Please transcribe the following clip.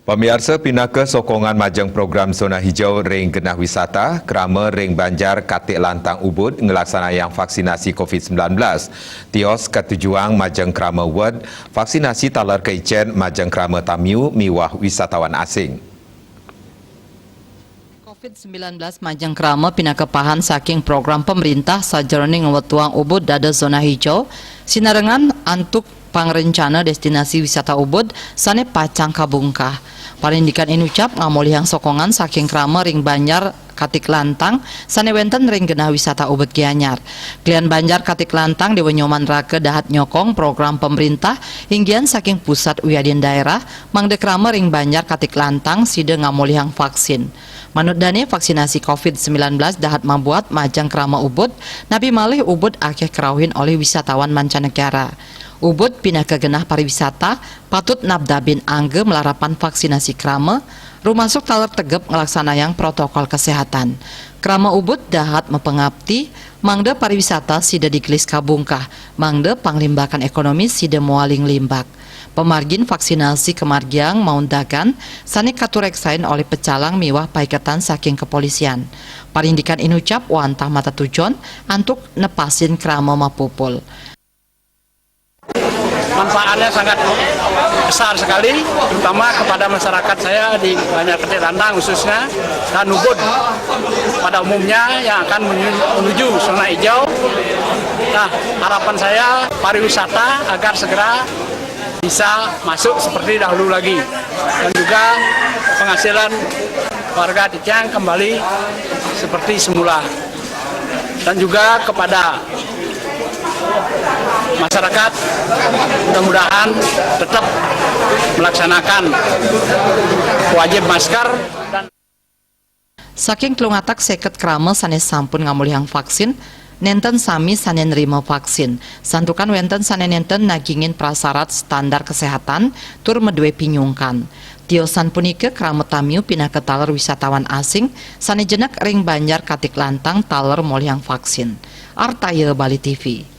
Pemirsa pindah ke sokongan majang program zona hijau ring genah wisata kerama ring Banjar Katik Lantang Ubud ngelaksanayang vaksinasi COVID-19. Tios ketujuan majang kerama wad vaksinasi talar keicen majang kerama tamiu miwah wisatawan asing. COVID-19 majang kerama pindah kepahan saking program pemerintah sajeroning wetuang Ubud dada zona hijau sinarengan antuk pangrencana destinasi wisata Ubud sane pacang kabungkah. Parindikan inucap ngamolihang sokongan saking krama ring Banjar Katik Lantang sane wenten ring genah wisata Ubud Gianyar. Klian Banjar Katik Lantang dewa nyoman rake dahat nyokong program pemerintah hinggian saking pusat uyadin daerah mangde krama ring Banjar Katik Lantang side ngamolihang vaksin. Manut dane vaksinasi COVID-19 dahat membuat majang krama Ubud nabi malih Ubud akeh kerawin oleh wisatawan mancanegara. Ubud pindah ke genah pariwisata patut nabdabin angge melarapan vaksinasi krama rumasuk taler tegep ngelaksanayang protokol kesehatan. Krama Ubud dahat mepengabti mangde pariwisata sida digelis kabungkah mangde panglimbakan ekonomi sida mualing limbak. Pemargin vaksinasi kemargiang maun dagan sane katureksain oleh pecalang miwah paiketan saking kepolisian. Parindikan inucap wantah mata tujon antuk nepasin krama mapupul. Manfaatnya sangat besar sekali, terutama kepada masyarakat saya di Banjar Katik Lantang khususnya dan Ubud pada umumnya yang akan menuju zona hijau. Nah, harapan saya pariwisata agar segera bisa masuk seperti dahulu lagi dan juga penghasilan warga Ticang kembali seperti semula dan juga kepada masyarakat mudah-mudahan tetap melaksanakan wajib masker dan saking telungatak seket krama sanes sampun ngamulihang vaksin nenten sami sane nerima vaksin santukan wenten sane nenten nagingin prasarat standar kesehatan tur medue pinyungkan tiosan punike krama tamiu pindah ke taler wisatawan asing sane jenak ring Banjar Katik Lantang taler molihang vaksin Artaya Bali TV.